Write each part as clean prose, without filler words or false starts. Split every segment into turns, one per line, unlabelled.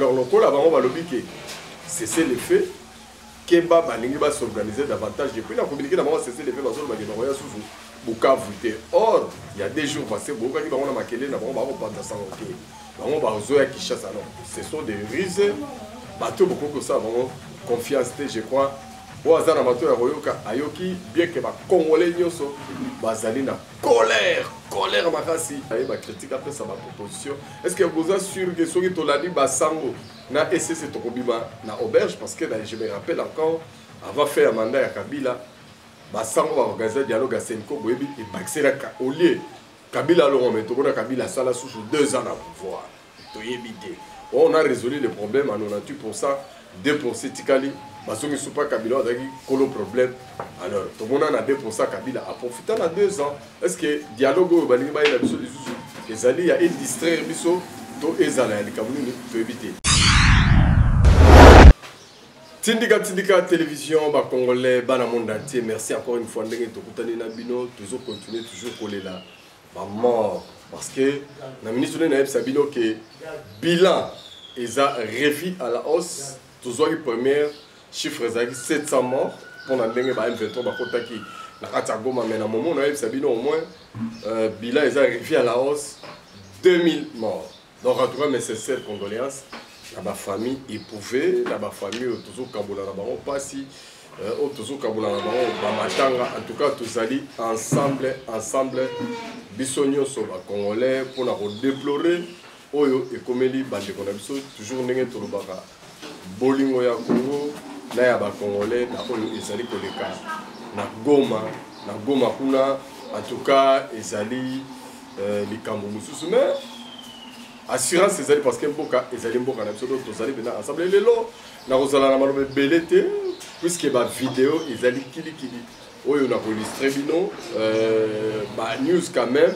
Alors le col avant on va le piquer. C'est l'effet. Kemba Balingi va s'organiser davantage. Depuis la communiqué d'abord c'est l'effet parce que le Roya sous Bukavu. Or il y a des jours passés beaucoup qui vont maquiller d'abord on va pas ça ok. On va aux qui chassent alors. Ce sont des rises. Bateau beaucoup que ça vraiment confiance je crois. Au hasard na bateau ya Royoka ayoki bien que ba Congolais nyoso bazali na colère makasi. Aye ba critique après ça ba proposition. Est-ce que vous êtes sûr que soki toladi basango na SC Tokobima na auberge parce que je me rappelle encore avant faire un mandat à Kabila basango va organiser dialogue à Senko Boebi et Baxera au lieu Kabila lo mais tokona Kabila sala sous 2 ans à pouvoir. Toyebité. On a résolu le problème à 98%, 2% Tikali. Parce que ne pas Kabila a un problème. Alors, tout le monde a 2% Kabila a profité dans 2 ans. Est-ce que le dialogue au Bali a une solution? Il y a une distraction, tout est à la Cameroun pour éviter. Tindika télévision, Congolais, dans le monde entier. Merci encore une fois. Toujours continuer, toujours coller là. Mort. Parce que la ministre de Naïb Sabino que bilan ils a revu à la hausse toujours les premiers chiffres 700 morts pour la dernière M23 bakotaki na Katagoma mais na moment Naïb Sabino au moins bilan ils a revu à la hausse 2000 morts. Donc en tout cas nécessaire condoléances à ma famille éprouvée, à ma famille toujours Kaboula na bango pasi toujours Kaboula na bango ba matanga en tout cas tous allés ensemble Bissonio sur les Congolais pour la déplorer Oyo et Komeli Bandeko na biso toujours ndenge tolobaka bolingo ya Congo na ya ba Congolais na oyo ezali koleka na Goma kuna en tout cas ezali likambo mususu mais assurance ezali parce que mboka ezali mboka na biso donc tozali bena ensemble lelo na kozala na malobe belete puisque ba vidéo ezali kilikili. Oui, on a enregistré bino, news quand même.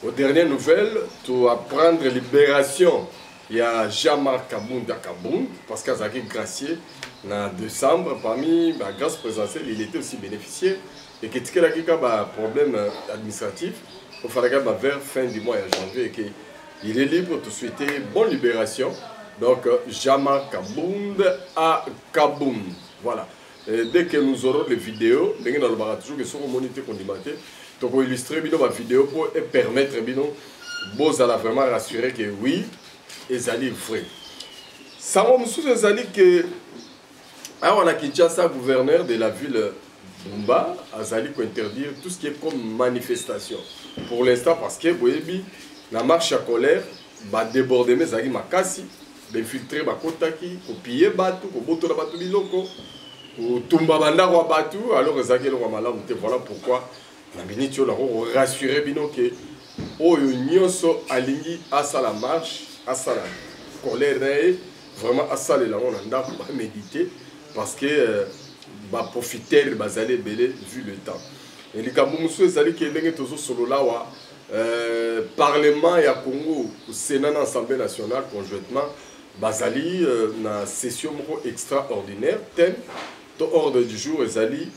Aux dernières nouvelles, pour apprendre libération, il y a Jean-Marc Kabound à Kabound, parce qu'il a été gracié en décembre, parmi la grâce présidentielle, il était aussi bénéficiaire. Et qu'il y a un problème administratif, il fallait vers fin du mois de janvier, et qu'il est libre de souhaiter bonne libération. Donc, Jean-Marc Kabound à Kabound. Voilà. Et dès que nous aurons les vidéos, nous allons toujours que sur moniteur condimenter, donc illustrer la vidéo pour permettre à vraiment rassurer que oui, ils allaient vrai. Ça va nous dire que on a Kinshasa, gouverneur de la ville Bumba, Azali pour interdire tout ce qui est comme manifestation. Pour l'instant, parce que la marche à colère va déborder mes amis makasi, infiltrer ma kotaki, copier batu, koboto la batu biloko. Tumba banda wa batu alors ezaki lo malamu te voilà pourquoi na minute yo la rassurer bino que oyo nyonso alingi asala marche asala colère vraiment asala la on anda pas méditer parce que ba profiter bazali belé vu le temps et les kamusu ezali ke ndenge tozo solo la wa parlement ya Congo Sénat na Assemblée nationale conjointement bazali na session extraordinaire thème to ordre du jour ezali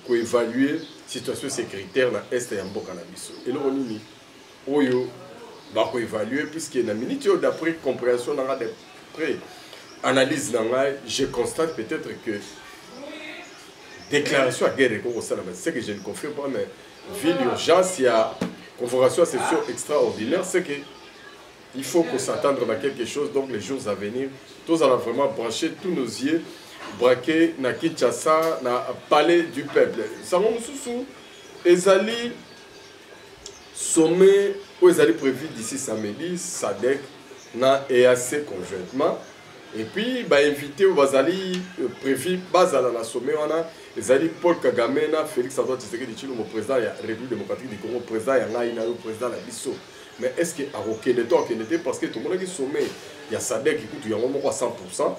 ko évaluer situation sécuritaire na est ya mboka na biso eloko nini oyo ba ko évaluer puisque na minute d'après compréhension na d'après analyse na ngai je constate peut-être que déclaration à guerre ko ça c'est que je ne confirme pas mais vu l'urgence il y a convocation à session extraordinaire c'est que il faut qu'on s'attende à quelque chose donc les jours à venir tous allons vraiment brancher tous nos yeux braqué na Kinshasa na palais du peuple. Sango mususu ezali sommet où ezali prévu d'ici samedi SADC na EAC conjointement et puis ba invité au bazali prévu bazala na sommet wana ezali Paul Kagame na Félix Antoine Tshisekedi Tshilombo président ya République démocratique du Congo président ya ngai na président la biso mais est-ce que arokende to akende parce que tout le monde qui sommet ya SADC écoute yango moko à 100%.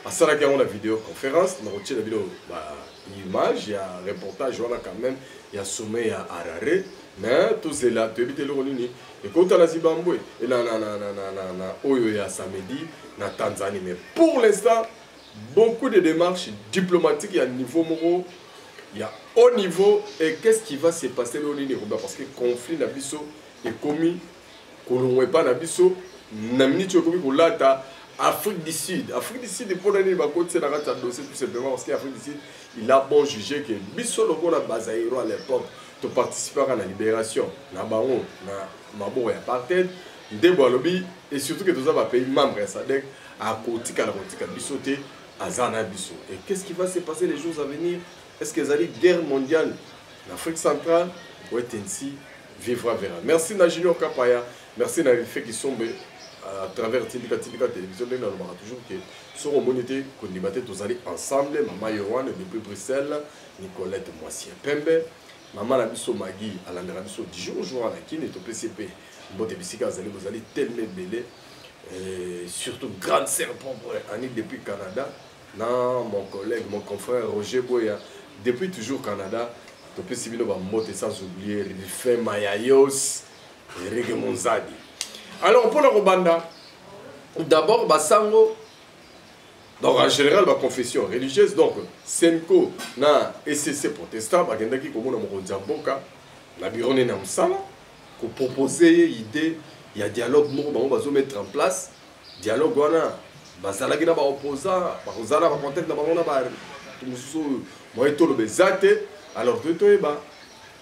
À ça, il y a une vidéoconférence, il y a une image, il y a un reportage, quand même, il y a un sommet à Harare, mais tout c'est là, tu habites le Rwanda. Et quand on a Zimbabwe, et là, il y a samedi, na Tanzanie. Mais pour l'instant, beaucoup de démarches diplomatiques, il y a un niveau moro, il y a haut niveau, et qu'est-ce qui va se passer au Rwanda? Parce que le conflit est commis, qu'on ne pas Nabiso, Namini Tchokomi, qu'on l'a Afrique du Sud, pour l'année, il va continuer à dossier tout simplement parce qu'Afrique du Sud, il a bon jugé que Bissot Logo la Bazaïro à l'époque, de participer à la libération, na bango, na mabo et apartheid, Ndebolobi, et surtout que tous les pays membres de SADC, à côté de la Bissoté, à Zana Bissot. Et qu'est-ce qui va se passer les jours à venir? Est-ce que ça dit guerre mondiale en Afrique centrale? Ou est ainsi vivra verra. Merci na Junior Kapaya, merci na fait qui sont à travers Tindika Télévision, nous avons toujours que sur le monité qu'on débattait tous allés ensemble, Maman Yohan depuis Bruxelles, Nicolette Moissien Pembe, Maman Labiso Magui, Alain Rabiso, 10 jours à la Kine et au PCP, Bote Bissika, vous allez tellement belé, surtout grande sœur pour Annie depuis Canada, non, mon collègue, mon confrère Roger Boya, depuis toujours Canada, au PCP, nous allons monter sans oublier, Rifé Mayayos et Rege Monzadi. Alors, pour la Robanda, d'abord, Bassango, donc en général, la confession religieuse, donc, Senko, na SCC protestant, Bagendaki, comme on a mon Zamboka, la Birone Namsala, pour proposer idée, il y a dialogue, on va mettre en place, dialogue, on a, Basalaki na ba opposant, Bazala va contacter, on a ba, tout le bezate, alors, tout est bas,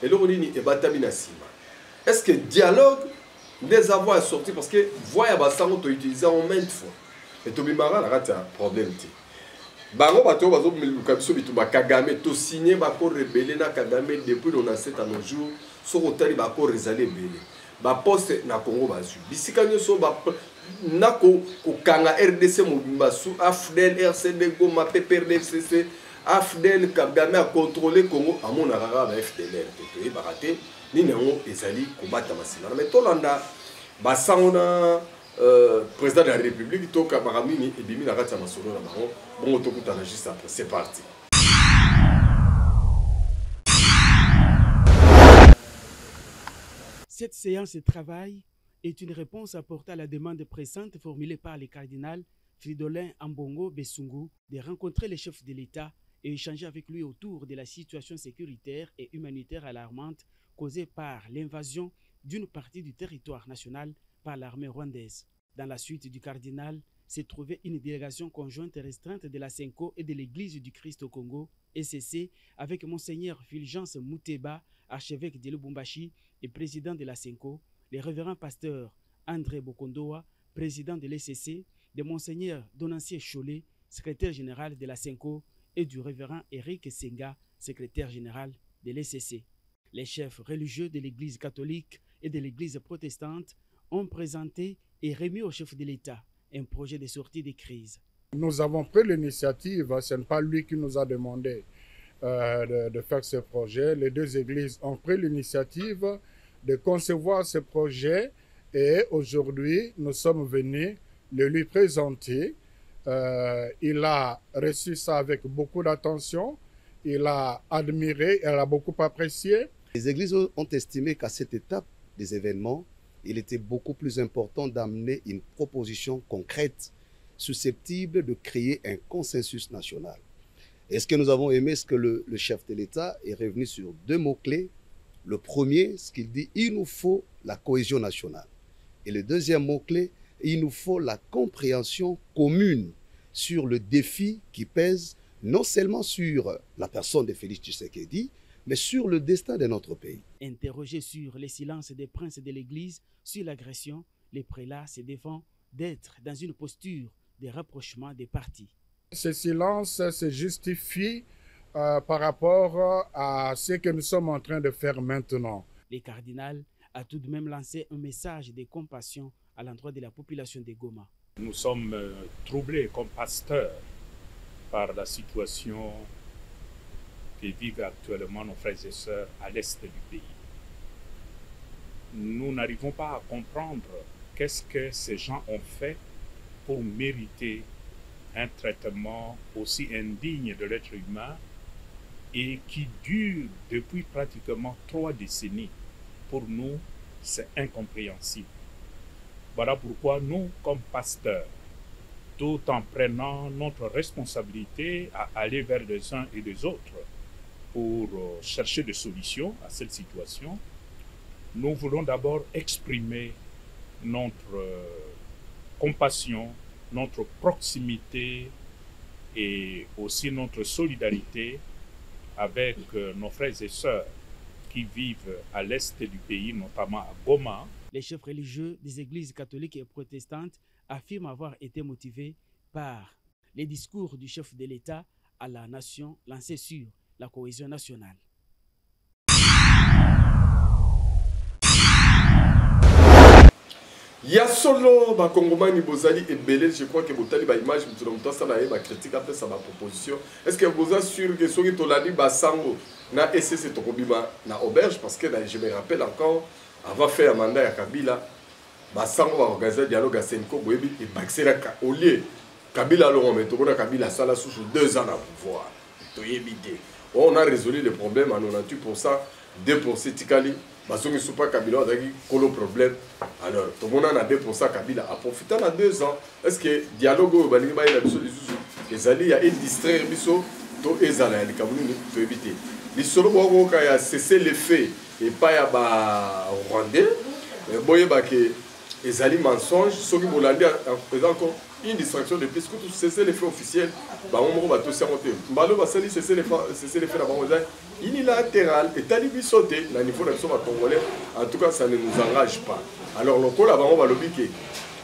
et le Rodini est batamina sima. Est-ce que dialogue, des avoirs sortis parce que voyez basango to utiliser en maintes fois et to bimara la rata problème ti bango bato bazo meluka biso bitu ba Kagame to signer ba ko rebelle na Kagame depuis on a 7 à nos jours so ko tali ba ko rezale belé ba poste na Congo bazu bisika nyoso ba na ko kanga RDC mobimba sous AFDEL RCD Goma PPRDFCC AFDEL Kagame a contrôler Congo à mon arara ba FDLR to ba raté ni nango ezali kobata masina mais tolanda basangona président de la République toka maramini et bimi na rata masolo na bango bon tokutana juste après c'est parti.
Cette séance de travail est une réponse apportée à la demande pressante formulée par le cardinal Fridolin Ambongo Besungu de rencontrer le chef de l'État et échanger avec lui autour de la situation sécuritaire et humanitaire alarmante causée par l'invasion d'une partie du territoire national par l'armée rwandaise. Dans la suite du cardinal, s'est trouvée une délégation conjointe restreinte de la Senko et de l'Église du Christ au Congo, ECC, avec Monseigneur Fulgence Mouteba, archevêque de Lubumbashi et président de la Senko, les révérends pasteurs André Bokondoa, président de l'ECC, de Monseigneur Donancier Cholet, secrétaire général de la Senko, et du révérend Eric Senga, secrétaire général de l'ECC. Les chefs religieux de l'Église catholique et de l'Église protestante ont présenté et remis au chef de l'État un projet de sortie de crise.
Nous avons pris l'initiative, ce n'est pas lui qui nous a demandé de faire ce projet. Les deux églises ont pris l'initiative de concevoir ce projet et aujourd'hui, nous sommes venus le lui présenter. Il a reçu ça avec beaucoup d'attention, il a admiré, il a beaucoup apprécié.
Les églises ont estimé qu'à cette étape des événements, il était beaucoup plus important d'amener une proposition concrète susceptible de créer un consensus national. Et ce que nous avons aimé, c'est que le chef de l'État est revenu sur deux mots-clés. Le premier, ce qu'il dit, il nous faut la cohésion nationale. Et le deuxième mot-clé, il nous faut la compréhension commune sur le défi qui pèse non seulement sur la personne de Félix Tshisekedi, mais sur le destin de notre pays.
Interrogé sur les silences des princes de l'Église sur l'agression, les prélats se défendent d'être dans une posture de rapprochement des partis.
Ce silence se justifie par rapport à ce que nous sommes en train de faire maintenant.
Le cardinal a tout de même lancé un message de compassion à l'endroit de la population de Goma.
Nous sommes troublés comme pasteurs par la situation que vivent actuellement nos frères et sœurs à l'est du pays. Nous n'arrivons pas à comprendre qu'est-ce que ces gens ont fait pour mériter un traitement aussi indigne de l'être humain et qui dure depuis pratiquement 3 décennies. Pour nous, c'est incompréhensible. Voilà pourquoi nous, comme pasteurs, tout en prenant notre responsabilité à aller vers les uns et les autres pour chercher des solutions à cette situation, nous voulons d'abord exprimer notre compassion, notre proximité et aussi notre solidarité avec nos frères et sœurs qui vivent à l'est du pays, notamment à Goma.
Les chefs religieux des églises catholiques et protestantes affirment avoir été motivés par les discours du chef de l'État à la nation lancés sur la cohésion nationale.
Ya solo ba Congomani bozali ebele, je crois que botali ba image mutu na ça na ba critique après ça ba proposition. Est-ce que vous êtes sûr que soki tolali ba sango na SSC tokobima na auberge parce que je me rappelle encore avant faire mandat ya Kabila ba sango ba organiser dialogue à Senko boyebi et baxera au lieu Kabila lo meto na Kabila sala sous 2 ans à pouvoir. Toyebi te. On a résolu le problème à 98%, 2% tikali. Parce que pas Kabila a un problème. Alors, tout le monde a 2% Kabila a profité dans 2 ans. Est-ce que le dialogue il y a une distraire to ezala ya likamuni to éviter. Les solo boko ya cesser les faits et pas ya ba rwandais. Mais boye ba que ezali mensonge so ki bolandi encore une distraction de plus que tout cesser les faits officiels. Ba on ba to sermonter. Mbalo ba sali cesser les faits la bango unilatéral et talibi sauté na niveau de la congolais. En tout cas, ça ne nous engage pas. Alors le col avant on va le piquer.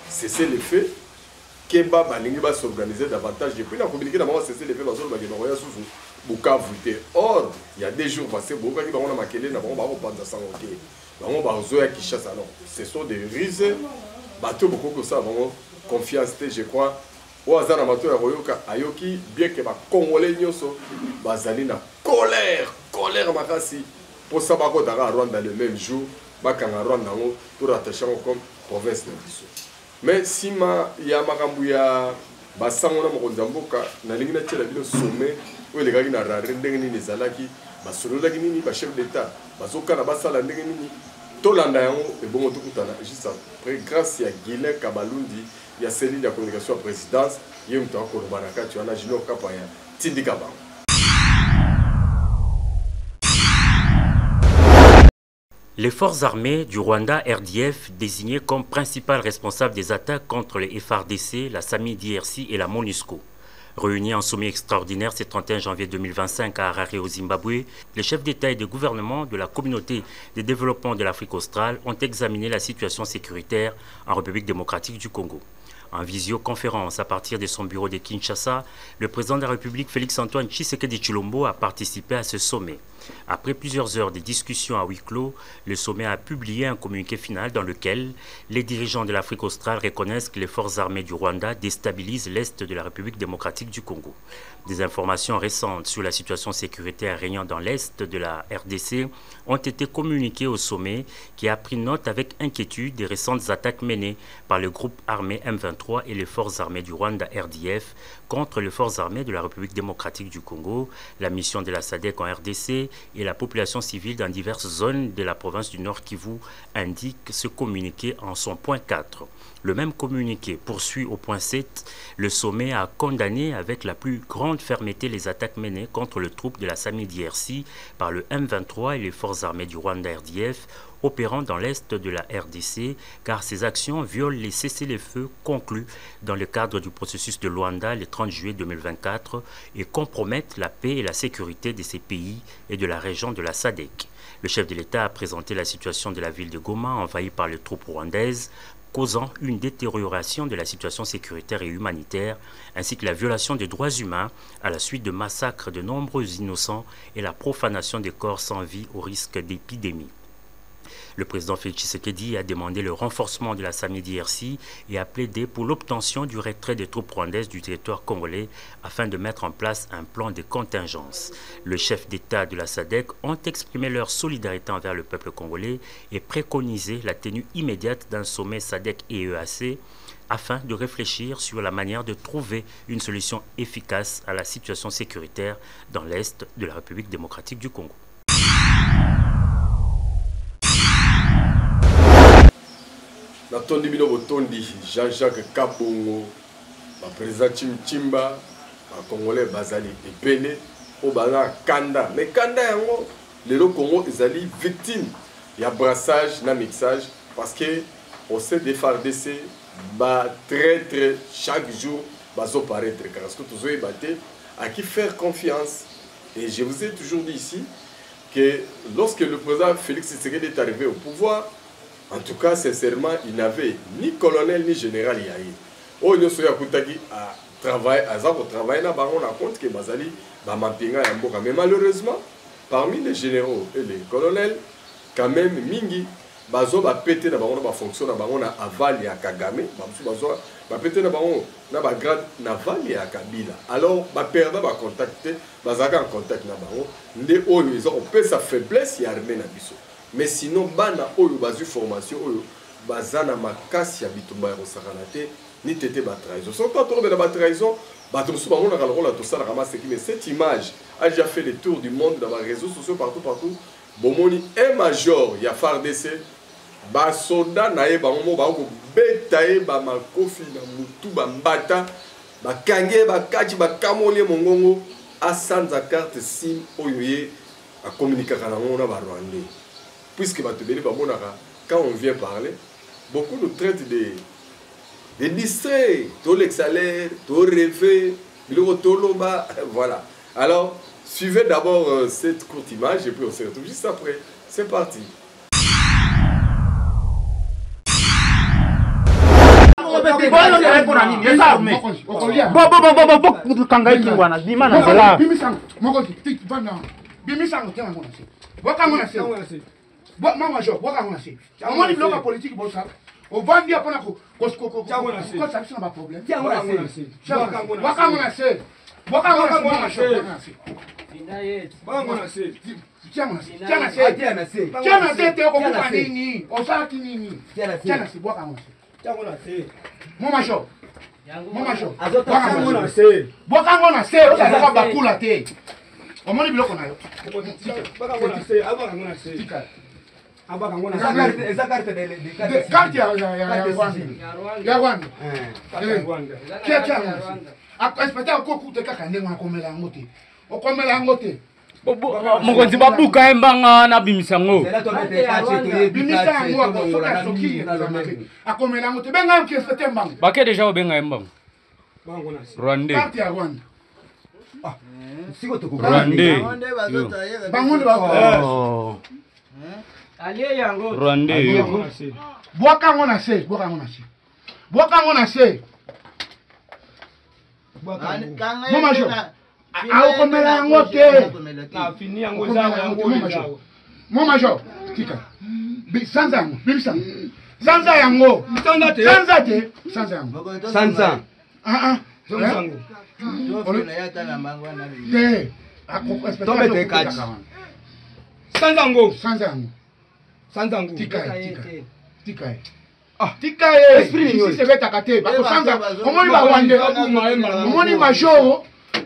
Cesser les faits. Keba balingi va s'organiser davantage. Depuis la communiqué d'abord cesser les faits dans le Bagenoya sous Bukavu. Or, il y a des jours passés, beaucoup qui vont maquiller, n'avons pas de sang au pied. On va aux qui chassent alors. Ce sont des ruses. Bateau beaucoup que ça, vraiment confiance, je crois. Au hasard, à Mato Royoka, Ayoki, bien que les Congolais nyoso, bazali na colère makasi. Pour ça, bako dara Rwanda le même jour, bakanga Rwanda pour rattacher comme province de Bissau. Mais si ma ya makambu ya basango na mokonzamboka na lingi na tela bino sommet où les gars na rare ndenge ni zalaki basolo la nini ba chef d'état bazoka na basala ndenge nini tolanda yango e bongo tukutana juste après grâce ya Guilain Kabalundi ya cellule de communication à présidence il y a un temps qu'on va tu en as Jino Kapaya Tindika Bango.
Les forces armées du Rwanda RDF, désignées comme principales responsables des attaques contre les FARDC, la SAMI-DRC et la MONUSCO. Réunis en sommet extraordinaire ce 31 janvier 2025 à Harare au Zimbabwe, les chefs d'État et de gouvernement de la communauté de développement de l'Afrique australe ont examiné la situation sécuritaire en République démocratique du Congo. En visioconférence à partir de son bureau de Kinshasa, le président de la République Félix-Antoine Tshisekedi Tshilombo a participé à ce sommet. Après plusieurs heures de discussions à huis clos, le sommet a publié un communiqué final dans lequel les dirigeants de l'Afrique australe reconnaissent que les forces armées du Rwanda déstabilisent l'est de la République démocratique du Congo. Des informations récentes sur la situation sécuritaire régnant dans l'est de la RDC ont été communiquées au sommet qui a pris note avec inquiétude des récentes attaques menées par le groupe armé M23 et les forces armées du Rwanda RDF contre les forces armées de la République démocratique du Congo, la mission de la SADC en RDC et la population civile dans diverses zones de la province du Nord Kivu, indique ce communiqué en son point 4. Le même communiqué poursuit au point 7. Le sommet a condamné avec la plus grande fermeté les attaques menées contre le troupe de la SAMI-DRC par le M23 et les forces armées du Rwanda RDF opérant dans l'est de la RDC, car ces actions violent les cessez-le-feu conclus dans le cadre du processus de Luanda le 30 juillet 2024 et compromettent la paix et la sécurité de ces pays et de la région de la SADC. Le chef de l'État a présenté la situation de la ville de Goma envahie par les troupes rwandaises, causant une détérioration de la situation sécuritaire et humanitaire, ainsi que la violation des droits humains à la suite de massacres de nombreux innocents et la profanation des corps sans vie au risque d'épidémie. Le président Félix Tshisekedi a demandé le renforcement de la SAMI-DRC et a plaidé pour l'obtention du retrait des troupes rwandaises du territoire congolais afin de mettre en place un plan de contingence. Le chef d'État de la SADC ont exprimé leur solidarité envers le peuple congolais et préconisé la tenue immédiate d'un sommet SADC et EAC afin de réfléchir sur la manière de trouver une solution efficace à la situation sécuritaire dans l'est de la République démocratique du Congo.
Natondi bino botondi Jean-Jacques Kabongo, président Chimchimba, Congolais bazali epele, Obana Kanda. Mais Kanda yango, le Congo ezali victime. Il y a brassage, na mixage, parce que au sein des FARDC, très chaque jour, bazo paraître. Parce que tous les battés, à qui faire confiance. Et je vous ai toujours dit ici que lorsque le président Félix Tshisekedi est arrivé au pouvoir, en tout cas, sincèrement, il n'avait ni colonel ni général Yahi. Oh, nous sommes à travailler, à travailler, on a compte que Bazali, mais malheureusement, parmi les généraux et les colonels, quand même, Mingi, bazo ba pété na bango na fonction na bango na aval ya Kagame, bazo ba pété na bango na ba grade naval ya Kabila. Alors ba perdre ba contacter, bazaka en contact na bango, ndé oyo ils ont peu sa faiblesse ya armée na biso. Mais sinon bana oyo bazu formation oyo bazana makasi ya bitumba ya rosakanate ni tété ba trahison. Sans pas trop de la trahison, bato musu bango na kalola to sala ramasse qui mais cette image a déjà fait le tour du monde dans les réseaux sociaux partout. Bomoni un major ya FARDC ba soda na ye bango ba ko betaye ba makofi na mutu ba mbata ba kange ba kachi ba kamole mongongo asanza carte sim oyoye a communiquer kana ngona ba Rwandais puisque ba tebeli ba monaka quand on vient parler beaucoup nous traitent de distraits to l'exalaire to rêver biloko to loba voilà. Alors suivez d'abord cette courte image et puis on se retrouve juste après. C'est parti.
Mokonzi babuka embanga na bimisango. Bake déjà obenga embanga. Rwandais. Rwandais. Rwandais.
Boakango na se. Aokomela ngote.
Na fini yango za
Mon major, tika. Sanza yango. Sanza yango.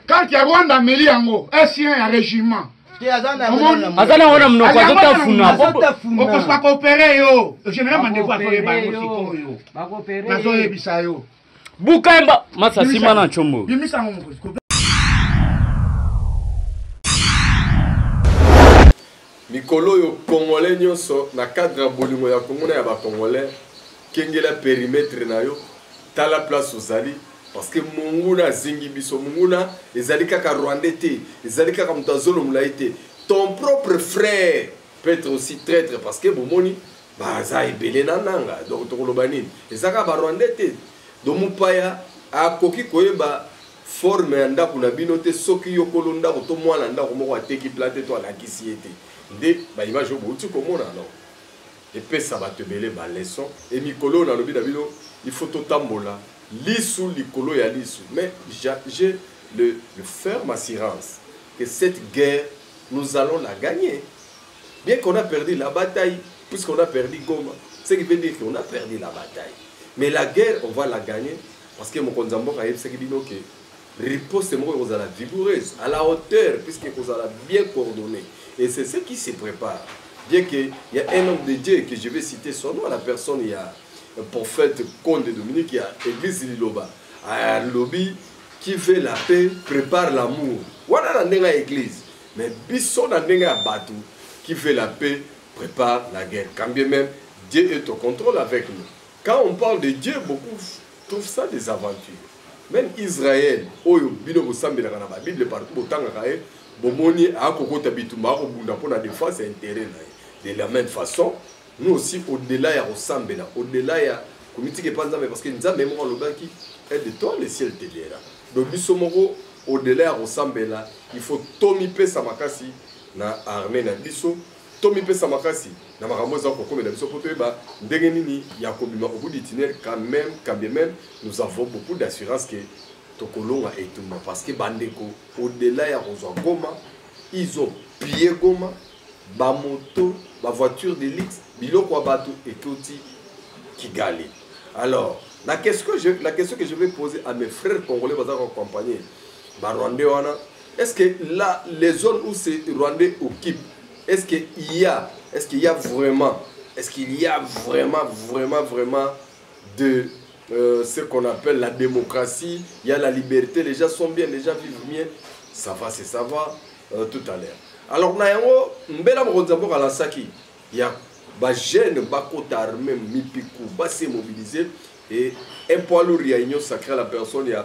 Quand il y a Rwanda meli yango, un régiment.
Azana wana mnoko azotafuna.
Okospa coopérer yo. Général mandeko atoye bango sikoyo. Ba coopérer. Nazoye bisayo.
Bukemba masasima na chombo.
Bimisa ngo.
Mikolo yo Congolais nyonso na cadre bolingo ya Congo na ya ba Congolais kengela périmètre na yo tala place ozali. Parce que Munguna zingi biso Munguna ezali kaka Rwandais te ezali kaka mutazolo mulaite ton propre frère peut être aussi traître parce que bomoni baza ebele nananga donc to kolobani ezaka ba Rwandais te do mupaya akoki koyeba forme ya ndako na bino te soki yokolo ndako to mwana ndako moko ateki plate to alakisi ete nde ba image obo uti komona alors et puis ça va te belé ba leçon et mikolo na lobi na bino il faut totambola Lissou, Likolo ya Lissou. Mais j'ai le ferme assurance que cette guerre, nous allons la gagner. Bien qu'on a perdu la bataille, puisqu'on a perdu Goma, ce qui veut dire qu'on a perdu la bataille. Mais la guerre, on va la gagner parce que mon konzambo a dit que riposte est vigoureuse, à la hauteur, puisqu'on a bien coordonné. Et c'est ce qui se prépare. Bien qu'il y a un homme de Dieu que je vais citer son nom, la personne, il y a un prophète Conde Dominique, qui a église Liloba, un lobby qui fait la paix, prépare l'amour. Voilà la église. Mais Bisson a battu qui fait la paix, prépare la guerre. Quand bien même, Dieu est au contrôle avec nous. quand on parle de Dieu, beaucoup trouvent ça des aventures. Même Israël, Oyo, Bino Bosambela dans la Bible, partout, autant que Bomoni, Akoko Tabituma, Obunda pour la défense et intérêt. De la même façon, nous aussi, au-delà, il y a Osambela, au-delà, il y a Comité Panzame, parce que nous avons mémoire le qui est de toi, le ciel te dira. Donc, Bissomoro, au-delà, Osambela, il faut Tomi Pesamakasi, na armée na biso, Tomi Pesamakasi, na Maramosa, comme la biso, pour te ba, Ndegenini, Yakobima, au bout du tunnel, quand même, nous avons beaucoup d'assurance que Tokolonga et tout le monde. Parce que Bandeko, au-delà, il y a Goma, ils ont pillé Goma, ba moto, ba voiture d'élite, biloko bateau et Koti Kigali. Alors, la question que je vais poser à mes frères congolais qui ont accompagné Rwandais, est-ce que là, les zones où ces Rwandais occupent, est-ce qu'il y a vraiment de ce qu'on appelle la démocratie, il y a la liberté, les gens sont bien, les gens vivent bien, ça va tout à l'heure. Alors, il y a des jeunes qui armés, qui mobilisés, et un poids lourd, il y a une sacrée à la personne, il y a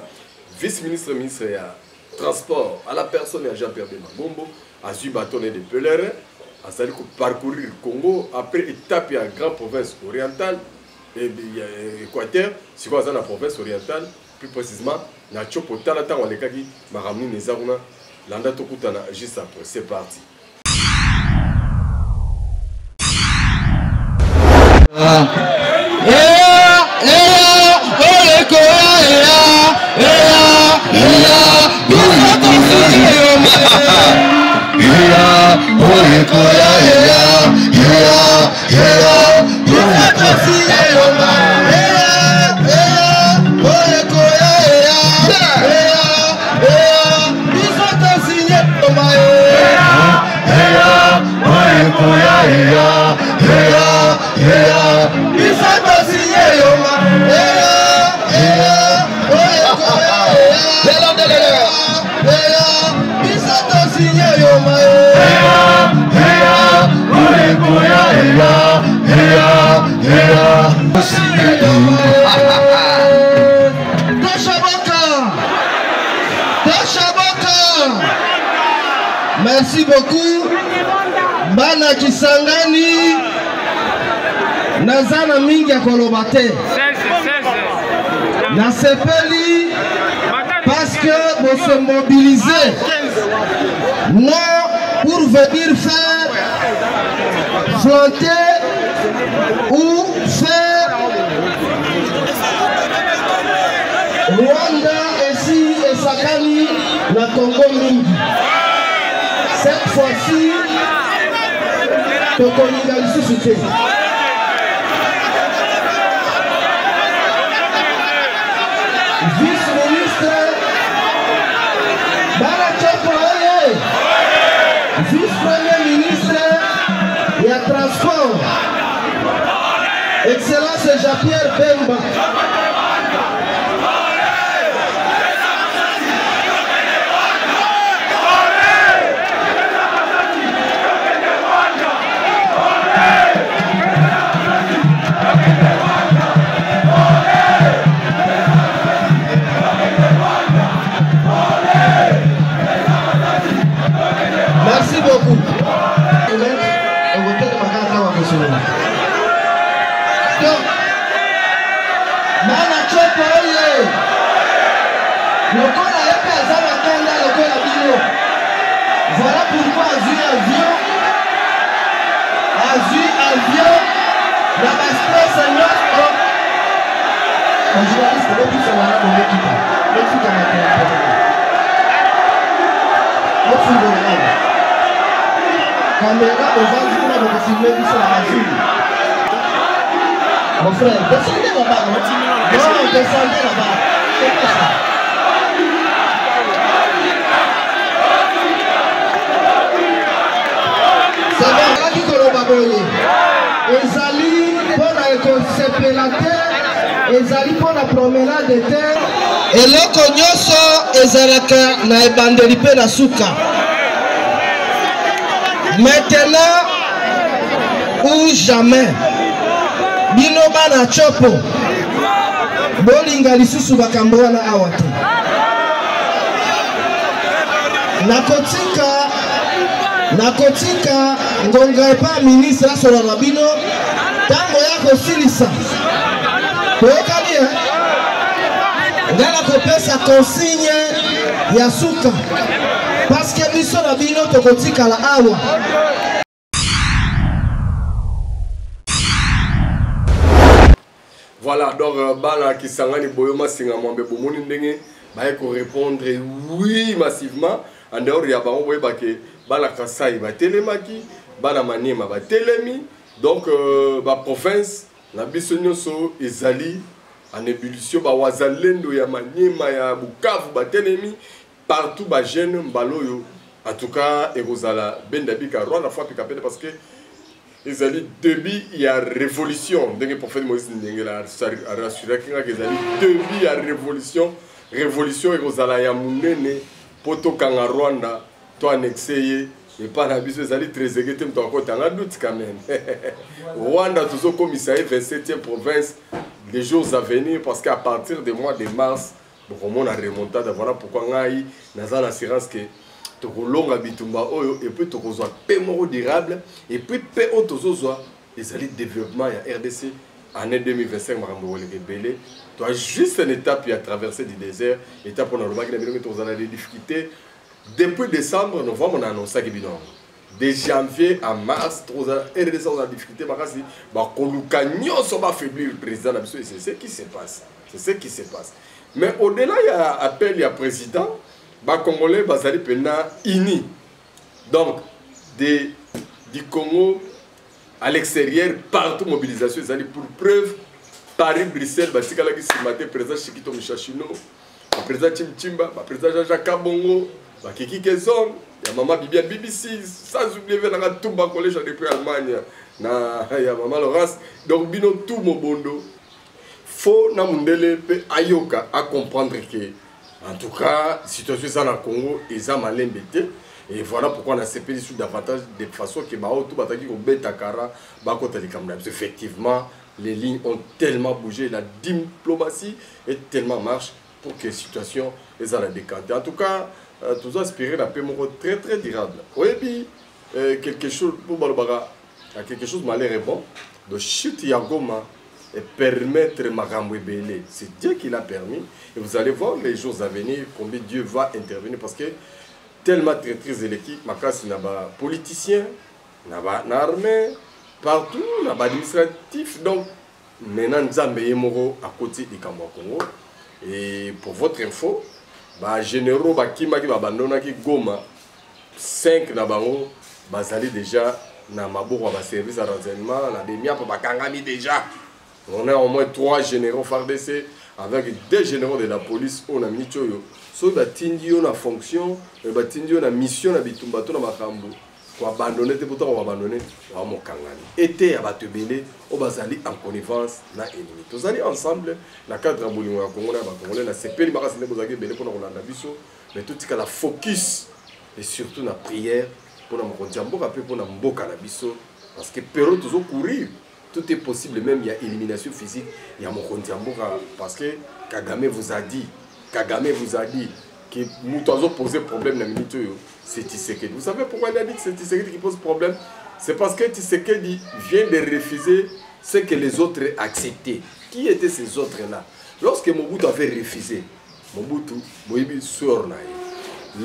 vice-ministre, ministre, il y a transport, à la personne, il y a Jean-Pierre Bemagombo, à Zubatonné de pèlerins, à salir parcourir le Congo, après étape, il y a la grande province orientale, et il y a l'Équateur, c'est quoi ça la province orientale, plus précisément, il y a Tchopotala, on les Kagi, Maramni, Nezaruna, Landa Tokutana, juste après, c'est parti.
Merci beaucoup. Bana Kisangani Nazana mingi ya kolobate na sepeli parce que vous se mobilisez non pour venir faire flanter ou faire Rwanda ici et Sakani na Congo mingi. Cette fois-ci, Tokoninga ici soutient. Vice-ministre, Barachopoye, vice-premier ministre, il y a transport. Excellence Jean-Pierre Bemba. Merci beaucoup. Donc, Mana Chopo, voilà pourquoi avion, la express un journaliste de plus à la caméra au ventre de filmer du sol. Mon frère, descendez là-bas, non, descendez là-bas. C'est quoi ça? C'est bon, là qui colobaboye. Ezali pour la séparation, ezali pour la promenade de terre. Et le konyoso ezalaka na ebandeli pe na suka. Maintenant ou jamais, bino bana chopo bolinga lisusu bakambo wana awa te nakotika ngonga epa ministre asola na bino ntango ya kosilisa toyokani ngala kopesa consigne ya suka paske biso na bino tokotikala awa.
Voilà, donc bala qui sangani boyoma singa mwambe bomoni ndenge baye ko répondre oui massivement en dehors ya bango boye bake bala kasai ba telemaki bala maniema ba telemi donc ba province na biso nyonso ezali en ébullition ba wazalendo ya maniema ya Bukavu ba telemi partout ba jeune mbaloyo en tout cas ekozala bendabika Rwanda fois pikapede parce que ils allaient début il y a révolution donc le prophète Moïse Ndengela a rassuré qu'ils allaient début il y a révolution et aux alaya munene poto kanga Rwanda toi annexé et pas la biso ils allaient très égaté mais encore t'en as doute quand même Rwanda toujours commissariat 27e province les jours à venir parce qu'à partir du mois de mars on a remonté voilà pourquoi ngai naza l'assurance que tokolonga bitumba oyo et puis tokozwa paix moro durable et puis paix autozozoa les alliés développement ya RDC année 2025 makambo wole belé toi juste une étape à traverser du désert étape on a le bac de tozala des difficultés depuis décembre novembre on a annoncé que bino de janvier à mars toza RDC on a difficulté makasi ba koluka nyonso ba affaiblir le président na biso c'est ce qui se passe mais au-delà il y a appel il y a président les Congolais bazali pena ini donc du Congo à l'extérieur partout mobilisation ils allaient pour preuve Paris Bruxelles batikala ki simate président Chikito Michachino président Chimchimba président Jean-Jacques Kabongo Kiki Kezon ya maman Bibiane BBC sans oublier venanga Tumba collège depuis Allemagne na ya maman Laurence donc bino tout mobondo faut na mundele pe ayoka à comprendre que en tout cas, la situation est dans le Congo, ils ont mal embêté. Et voilà pourquoi on a CPD sur davantage de façon que tout bataki au Betakara, effectivement, les lignes ont tellement bougé, la diplomatie est tellement marche pour que la situation est dans la décante. En tout cas, tous aspirer la paix très très durable. Oui, puis quelque chose pour Balbara, quelque chose malheur est bon. De chute Yagoma et permettre Marambo Belé. C'est Dieu qui l'a permis. Et vous allez voir les jours à venir combien Dieu va intervenir parce que tellement traîtrise l'équipe, Makas n'a pas politicien, n'a pas armée, partout, n'a pas administratif. Donc, maintenant, nous avons Moro à côté du Congo. Et pour votre info, les généraux qui m'ont abandonné Goma, 5 Nabango, ils déjà dans ma service à renseignement, déjà. On a au moins 3 généraux FARDC avec 2 généraux de la police. On a mis Choyo. So batindi on a fonction, batindi on a mission na bitumbato na makambo. Ko abandonner te pourtant on abandonner wa mokangani. Été à batebele o bazali en connivence na ennemi. Tous allés ensemble na cadre bolingo ya Congo na Congolais na sepeli makasine bozaki belé pour na kolanda biso, mais tout ka la focus et surtout na prière pour na mokontiamboka pe pour na mboka na biso parce que pero toujours courir. Tout est possible, même il y a élimination physique, il y a Mokondiamboka, parce que Kagame vous a dit que Moutazo posait problème dans la minute, c'est Tshisekedi. Vous savez pourquoi il a dit que c'est Tshisekedi qui pose problème? C'est parce que Tshisekedi vient de refuser ce que les autres acceptaient. Qui étaient ces autres-là? Lorsque Mobutu avait refusé, Mobutu, Moïbi Sornaï,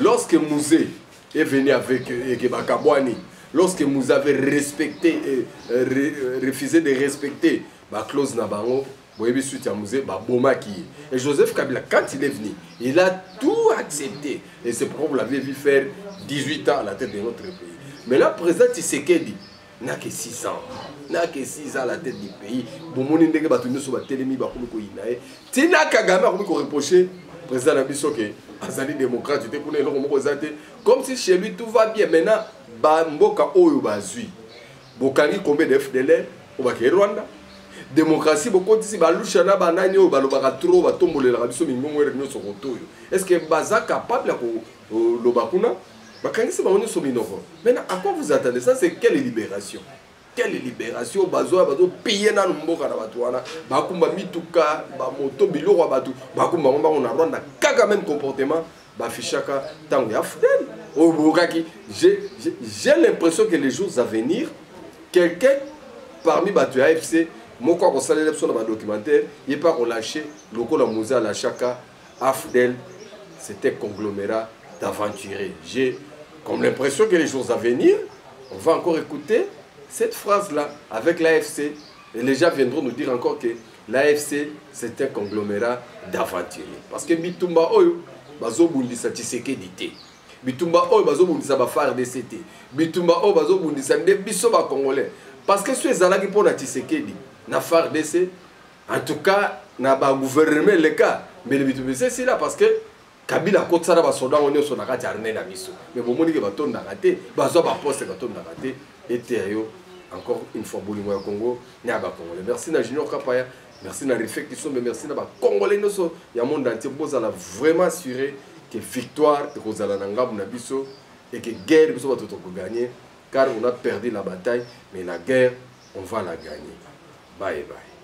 lorsque Mouzé est venu avec Bakabouani, lorsque vous avez respecté refusé de respecter la clause Nabango, et Joseph Kabila, quand il est venu, il a tout accepté. Et c'est pourquoi vous l'avez vu faire 18 ans à la tête de notre pays. Mais là, président Tshisekedi n'a que 6 ans. N'a que 6 ans à la tête du pays. Tina Kagame a reproché président Nabiso que Azali démocrate, comme si chez lui tout va bien. Maintenant, Mboka Oyo Bazui. Bokani combien de FDLR au Baké Rwanda. Démocratie, beaucoup d'ici, Balouchana, Banani, au Balobaka trop, Batombole, la Rabiso, Mingo, Réunion sur Rotoyo. Est-ce que Baza capable de Bakuna Bakani, c'est Baoni Sominoro. Maintenant, à quoi vous attendez ça? C'est quelle libération? quelle libération bazo payer na mboka na bato wana bakumba mituka ba moto biloko bato bakumba ngomba on a Rwanda kaka même comportement ba fichaka tango ya fidèle au bokaki j'ai l'impression que les jours à venir quelqu'un parmi bato ya AFC moko ko salela sur na documentaire il pas relâché loko la muza la chaka afdel c'était conglomérat d'aventuriers. J'ai comme l'impression que les jours à venir on va encore écouter cette phrase-là, avec l'AFC, et les gens viendront nous dire encore que l'AFC, c'est un conglomérat d'aventuriers. Parce que Bitumba Oyo, Bazo Bundisa Tshisekedi te. Bitumba Oyo, Bazo Bundisa Bafar DCT. Bitumba Oyo, Bazo Bundisa Ndebiso Ba Congolais. Parce que ceux qui pour la Tshisekedi, na Far DC, en tout cas, na ba gouvernement le cas. Mais le Bitumba, c'est là parce que Kabila Kotsara ba soda on est sur la carte armée na biso. Mais bon moni que baton na raté, bazo ba poste baton na raté. Et encore une fois, Bolingo Congo, Nyaba Congolais. Merci à Junior Kapaya, merci à Réflexion, mais merci à Congolais. Il y a un monde entier qui a vraiment assuré que victoire de Rosala Nanga Bunabiso et que guerre va tout gagner. Car on a perdu la bataille, mais la guerre, on va la gagner. Bye bye.